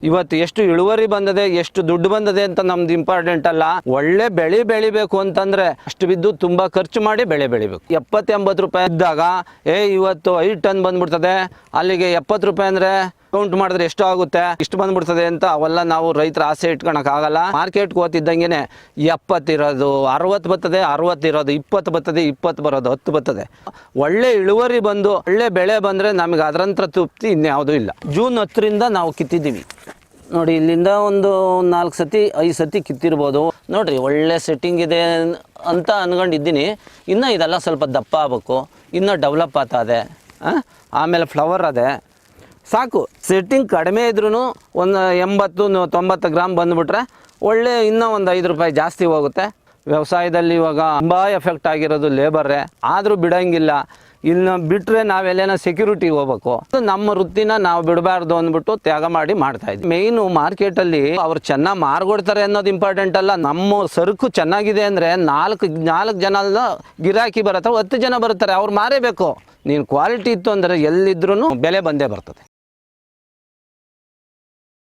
ಇವತ್ತು ಎಷ್ಟು ಇಳುವರಿ ಬಂದದೆ, ಎಷ್ಟು ದುಡ್ಡು ಬಂದದೆ ಅಂತ ನಮ್ದು ಇಂಪಾರ್ಟೆಂಟ್ ಅಲ್ಲ. ಒಳ್ಳೆ ಬೆಳಿಬೇಕು ಅಂತಂದ್ರೆ ಅಷ್ಟು ಬಿದ್ದು ತುಂಬಾ ಖರ್ಚು ಮಾಡಿ ಬೆಳಿಬೇಕು. 70-80 ರೂಪಾಯಿ ಇದ್ದಾಗ ಇವತ್ತು 5 ಟನ್ ಬಂದ್ಬಿಡ್ತದೆ, ಅಲ್ಲಿಗೆ 70 ರೂಪಾಯಿ ಅಂದ್ರೆ ಕೌಂಟ್ ಮಾಡಿದ್ರೆ ಎಷ್ಟು ಆಗುತ್ತೆ, ಇಷ್ಟು ಬಂದ್ಬಿಡ್ತದೆ ಅಂತ ಅವೆಲ್ಲ ನಾವು ರೈತರ ಆಸೆ ಇಟ್ಕೊಳಕ್ ಆಗಲ್ಲ. ಮಾರ್ಕೆಟ್ಗೆ ಹೋಗ್ತಿದ್ದಂಗೆನೆ 70 ಇರೋದು 60 ಬರ್ತದೆ, 60 ಇರೋದು 20 ಬರ್ತದೆ, 20 ಬರೋದು 10 ಬರ್ತದೆ. ಒಳ್ಳೆ ಇಳುವರಿ ಬಂದು ಒಳ್ಳೆ ಬೆಳೆ ಬಂದ್ರೆ ನಮಗೆ ಅದರಂತ್ರ ತೃಪ್ತಿ ಇನ್ಯಾವುದೂ ಇಲ್ಲ. ಜೂನ್ 10ರಿಂದ ನಾವು ಕಿತ್ತಿದ್ದೀವಿ ನೋಡಿ. ಇಲ್ಲಿಂದ ಒಂದು 4 ಸತಿ 5 ಸತಿ ಕಿತ್ತಿರ್ಬೋದು ನೋಡ್ರಿ. ಒಳ್ಳೆ ಸೆಟ್ಟಿಂಗ್ ಇದೆ ಅಂತ ಅನ್ಕೊಂಡಿದ್ದೀನಿ. ಇನ್ನು ಇದೆಲ್ಲ ಸ್ವಲ್ಪ ದಪ್ಪ ಆಗಬೇಕು, ಇನ್ನೂ ಡೆವಲಪ್ ಆಗ್ತದೆ. ಆಮೇಲೆ ಫ್ಲವರ್ ಅದೇ ಸಾಕು. ಸೆಟ್ಟಿಂಗ್ ಕಡಿಮೆ ಇದ್ರೂ ಒಂದು 80-90 ಗ್ರಾಮ್ ಬಂದುಬಿಟ್ರೆ ಒಳ್ಳೆ ಇನ್ನೂ ಒಂದು 5 ರೂಪಾಯಿ ಜಾಸ್ತಿ ಹೋಗುತ್ತೆ. ವ್ಯವಸಾಯದಲ್ಲಿ ಇವಾಗ ತುಂಬ ಎಫೆಕ್ಟ್ ಆಗಿರೋದು ಲೇಬರೇ, ಆದರೂ ಬಿಡೋಂಗಿಲ್ಲ. ಇನ್ನು ಬಿಟ್ಟರೆ ನಾವೆಲ್ಲೇನೋ ಸೆಕ್ಯೂರಿಟಿಗೆ ಹೋಗ್ಬೇಕು. ನಮ್ಮ ವೃತ್ತಿನ ನಾವು ಬಿಡಬಾರ್ದು ಅಂದ್ಬಿಟ್ಟು ತ್ಯಾಗ ಮಾಡಿ ಮಾಡ್ತಾಯಿದ್ವಿ. ಮೇಯ್ನು ಮಾರ್ಕೆಟಲ್ಲಿ ಅವ್ರು ಚೆನ್ನಾಗಿ ಮಾರ್ಕೊಡ್ತಾರೆ ಅನ್ನೋದು ಇಂಪಾರ್ಟೆಂಟ್ ಅಲ್ಲ. ನಮ್ಮ ಸರಕು ಚೆನ್ನಾಗಿದೆ ಅಂದರೆ 4 ಜನ ಗಿರಾಕಿ ಬರುತ್ತೆ, 10 ಜನ ಬರ್ತಾರೆ, ಅವ್ರು ಮಾರೇಬೇಕು. ನೀನು ಕ್ವಾಲಿಟಿ ಇತ್ತು ಅಂದರೆ ಎಲ್ಲಿದ್ರೂ ಬೆಲೆ ಬಂದೇ ಬರ್ತದೆ.